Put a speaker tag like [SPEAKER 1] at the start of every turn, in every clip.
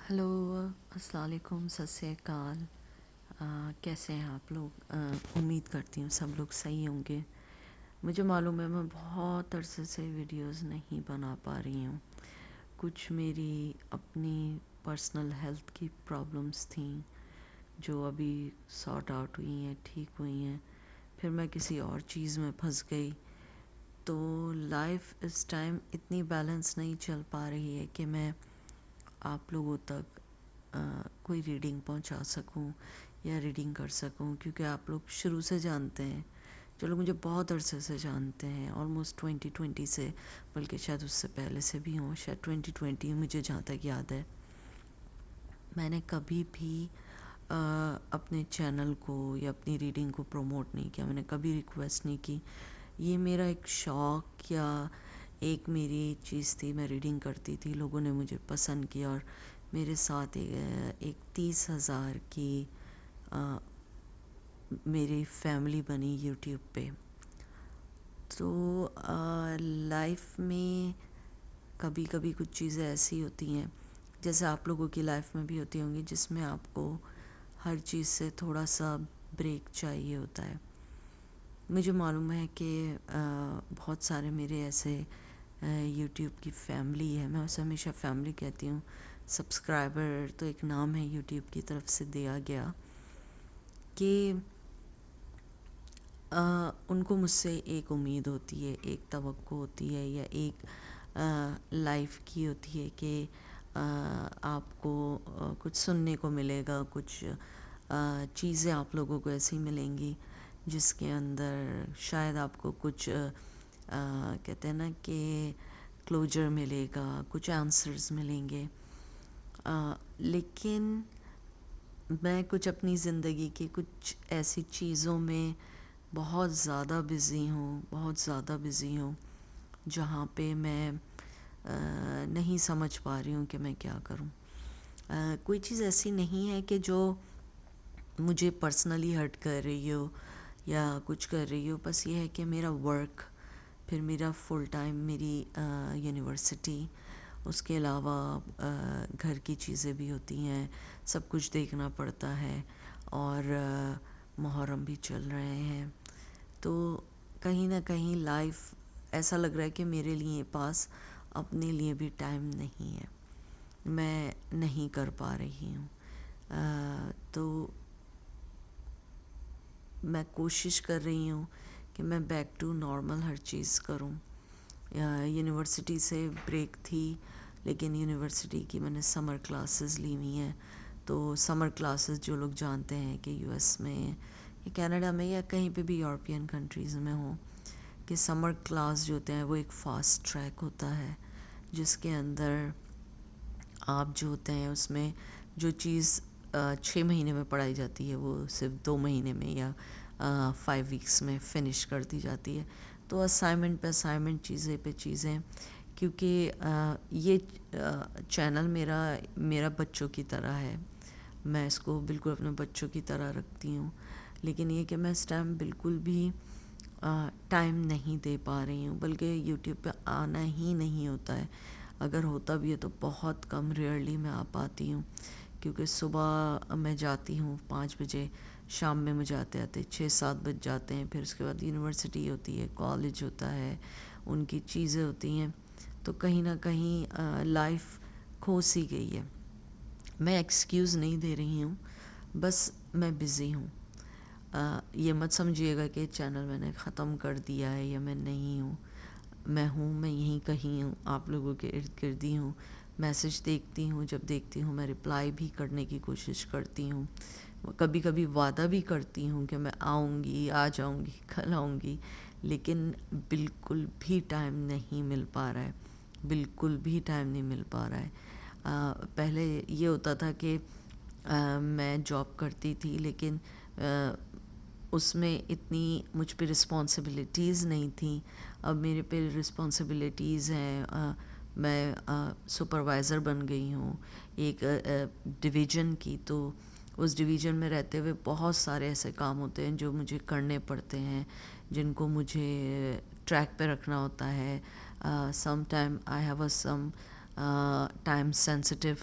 [SPEAKER 1] Hello. अस्सलाम वालेकुम, सत श्री अकाल। कैसे हैं आप लोग? उम्मीद करती हूँ सब लोग सही होंगे। मुझे मालूम है मैं बहुत अरसे से वीडियोस नहीं बना पा रही हूँ। कुछ मेरी अपनी पर्सनल हेल्थ की प्रॉब्लम्स थी जो अभी सॉर्ट आउट हुई हैं, ठीक हुई हैं। फिर मैं किसी और चीज़ में फंस गई, तो लाइफ इस टाइम इतनी बैलेंस नहीं चल पा रही है कि मैं आप लोगों तक कोई रीडिंग पहुंचा सकूं या रीडिंग कर सकूं, क्योंकि आप लोग शुरू से जानते हैं, जो लोग मुझे बहुत अरसे से जानते हैं, ऑलमोस्ट 2020 से, बल्कि शायद उससे पहले से भी हों, शायद 2020 मुझे जहाँ तक याद है, मैंने कभी भी अपने चैनल को या अपनी रीडिंग को प्रमोट नहीं किया। मैंने कभी रिक्वेस्ट नहीं की। ये मेरा एक शौक़ या एक मेरी चीज़ थी। मैं रीडिंग करती थी, लोगों ने मुझे पसंद किया और मेरे साथ एक 30,000 की आ, मेरी फैमिली बनी यूट्यूब पे। तो लाइफ में कभी कभी कुछ चीज़ें ऐसी होती हैं, जैसे आप लोगों की लाइफ में भी होती होंगी, जिसमें आपको हर चीज़ से थोड़ा सा ब्रेक चाहिए होता है। मुझे मालूम है कि बहुत सारे मेरे ऐसे यूट्यूब की फैमिली है, मैं उसे हमेशा फैमिली कहती हूँ। सब्सक्राइबर तो एक नाम है यूट्यूब की तरफ से दिया गया कि उनको मुझसे एक उम्मीद होती है, एक तवक्को होती है, या एक लाइफ की होती है कि आपको कुछ सुनने को मिलेगा, कुछ चीज़ें आप लोगों को ऐसी मिलेंगी जिसके अंदर शायद आपको कुछ कहते हैं ना कि क्लोजर मिलेगा, कुछ आंसर्स मिलेंगे। लेकिन मैं कुछ अपनी ज़िंदगी की कुछ ऐसी चीज़ों में बहुत ज़्यादा बिज़ी हूँ जहाँ पे मैं नहीं समझ पा रही हूँ कि मैं क्या करूँ। कोई चीज़ ऐसी नहीं है कि जो मुझे पर्सनली हर्ट कर रही हो या कुछ कर रही हो, बस ये है कि मेरा वर्क, फिर मेरा फुल टाइम मेरी यूनिवर्सिटी, उसके अलावा घर की चीज़ें भी होती हैं, सब कुछ देखना पड़ता है। और मुहर्रम भी चल रहे हैं, तो कहीं ना कहीं लाइफ ऐसा लग रहा है कि मेरे लिए पास अपने लिए भी टाइम नहीं है, मैं नहीं कर पा रही हूँ। तो मैं कोशिश कर रही हूँ कि मैं बैक टू नॉर्मल हर चीज़ करूँ। यूनिवर्सिटी से ब्रेक थी, लेकिन यूनिवर्सिटी की मैंने समर क्लासेस ली हुई हैं। तो समर क्लासेस जो लोग जानते हैं कि यूएस में या कनाडा में या कहीं पे भी यूरोपियन कंट्रीज़ में हो, कि समर क्लास जो होते हैं वो एक फास्ट ट्रैक होता है, जिसके अंदर आप जो होते हैं उसमें जो चीज़ 6 महीने में पढ़ाई जाती है वो सिर्फ 2 महीने में या 5 वीक्स में फ़िनिश कर दी जाती है। तो असाइनमेंट पे असाइनमेंट, चीज़ें पे चीज़ें, क्योंकि ये चैनल मेरा बच्चों की तरह है। मैं इसको बिल्कुल अपने बच्चों की तरह रखती हूँ, लेकिन ये कि मैं इस टाइम बिल्कुल भी टाइम नहीं दे पा रही हूँ, बल्कि यूट्यूब पे आना ही नहीं होता है। अगर होता भी है तो बहुत कम, रेयरली मैं आ पाती हूँ, क्योंकि सुबह मैं जाती हूँ 5 बजे, शाम में मुझे आते आते 6-7 बज जाते हैं। फिर उसके बाद यूनिवर्सिटी होती है, कॉलेज होता है, उनकी चीज़ें होती हैं, तो कहीं ना कहीं लाइफ खो सी गई है। मैं एक्सक्यूज़ नहीं दे रही हूँ, बस मैं बिज़ी हूँ। ये मत समझिएगा कि चैनल मैंने ख़त्म कर दिया है या मैं नहीं हूँ। मैं यहीं कहीं हूँ, आप लोगों के इर्द गिर्द ही हूँ। मैसेज देखती हूँ, जब देखती हूँ मैं रिप्लाई भी करने की कोशिश करती हूँ। कभी कभी वादा भी करती हूँ कि मैं आऊँगी, आ जाऊँगी, कल आऊँगी, लेकिन बिल्कुल भी टाइम नहीं मिल पा रहा है, बिल्कुल भी टाइम नहीं मिल पा रहा है। पहले ये होता था कि मैं जॉब करती थी, लेकिन उसमें इतनी मुझ पे रिस्पॉन्सिबिलिटीज़ नहीं थी। अब मेरे पे रिस्पॉन्सिबिलिटीज़ हैं। मैं सुपरवाइज़र बन गई हूँ एक डिवीज़न की, तो उस डिवीज़न में रहते हुए बहुत सारे ऐसे काम होते हैं जो मुझे करने पड़ते हैं, जिनको मुझे ट्रैक पे रखना होता है। Some time I have a some time sensitive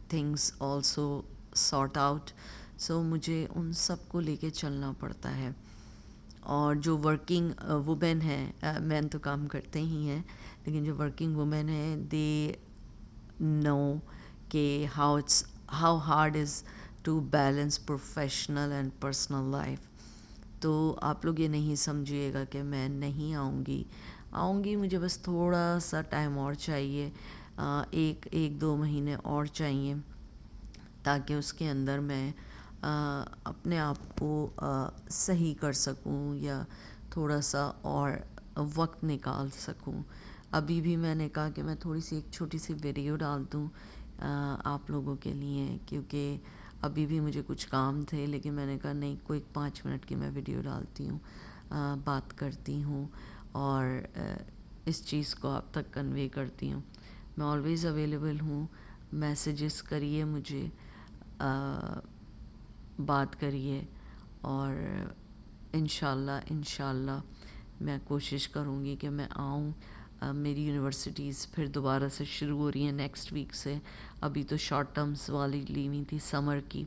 [SPEAKER 1] things also sort out. So مجھے ان سب کو لے کے چلنا پڑتا ہے. اور جو ورکنگ وومین ہیں، مین تو کام کرتے ہی ہیں، لیکن جو ورکنگ وومین ہیں دے نو کہ how hard is to balance professional and personal life. تو آپ لوگ یہ نہیں سمجھیے گا کہ میں نہیں آؤں گی، مجھے بس تھوڑا سا ٹائم اور چاہیے، ایک دو مہینے اور چاہیے، تاکہ اس کے اندر میں اپنے آپ کو صحیح کر سکوں یا تھوڑا سا اور وقت نکال سکوں. ابھی بھی میں نے کہا کہ میں تھوڑی سی ایک چھوٹی سی ویڈیو ڈال دوں آپ لوگوں کے لیے، کیونکہ ابھی بھی مجھے کچھ کام تھے، لیکن میں نے کہا نہیں، کوئی 5 منٹ کی میں ویڈیو ڈالتی ہوں، بات کرتی ہوں اور اس چیز کو آپ تک کنوے کرتی ہوں. میں آلویز اویلیبل ہوں، میسیجز کریے مجھے، بات کریے، اور انشاءاللہ میں کوشش کروں گی کہ میں آؤں. میری یونیورسٹیز پھر دوبارہ سے شروع ہو رہی ہیں نیکسٹ ویک سے. ابھی تو شارٹ ٹرمز والی لی ہوئی تھی سمر کی،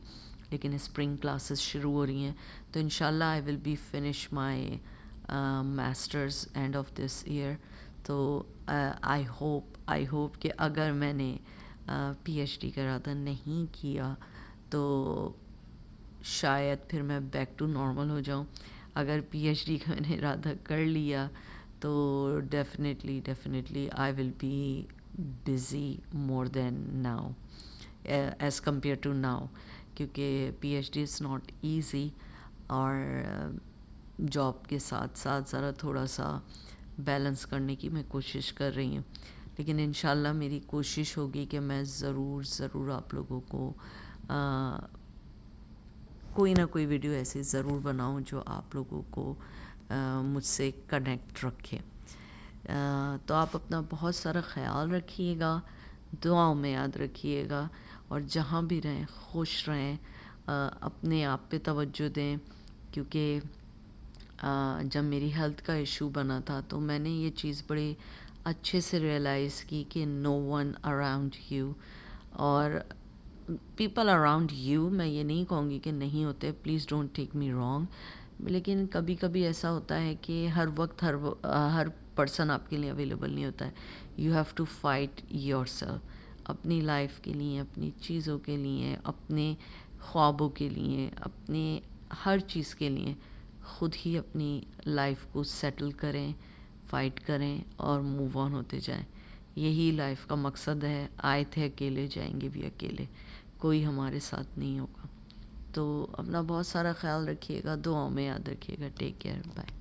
[SPEAKER 1] لیکن اسپرنگ کلاسز شروع ہو رہی ہیں. تو انشاءاللہ I will be finish my masters end of this year. تو آئی ہوپ کہ اگر میں نے پی ایچ ڈی کا ارادہ نہیں کیا تو شاید پھر میں بیک ٹو نارمل ہو جاؤں. اگر پی ایچ ڈی کا میں نے ارادہ کر لیا تو definitely I will be busy more than now, as compare to now, کیونکہ P H D is not easy, اور جاب کے ساتھ ساتھ ذرا تھوڑا سا بیلنس کرنے کی میں کوشش کر رہی ہوں. لیکن انشاءاللہ میری کوشش ہوگی کہ میں ضرور آپ لوگوں کو کوئی نہ کوئی ویڈیو ایسی ضرور بناؤں جو آپ لوگوں کو مجھ سے کنیکٹ رکھے. تو آپ اپنا بہت سارا خیال رکھیے گا، دعاؤں میں یاد رکھیے گا، اور جہاں بھی رہیں خوش رہیں، اپنے آپ پہ توجہ دیں. کیونکہ جب میری ہیلتھ کا ایشو بنا تھا تو میں نے یہ چیز بڑے اچھے سے ریئلائز کی کہ نو ون اراؤنڈ یو، اور پیپل اراؤنڈ یو، میں یہ نہیں کہوں گی کہ نہیں ہوتے، please don't take me wrong, لیکن کبھی کبھی ایسا ہوتا ہے کہ ہر وقت ہر پرسن آپ کے لیے اویلیبل نہیں ہوتا ہے. You have to fight yourself, اپنی لائف کے لیے، اپنی چیزوں کے لیے، اپنے خوابوں کے لیے، اپنے ہر چیز کے لیے خود ہی اپنی لائف کو سیٹل کریں، فائٹ کریں اور موو آن ہوتے جائیں. یہی لائف کا مقصد ہے. آئے تھے اکیلے، جائیں گے بھی اکیلے، کوئی ہمارے ساتھ نہیں ہوگا. تو اپنا بہت سارا خیال رکھیے گا، دعاؤں میں یاد رکھیے گا. Take care, bye.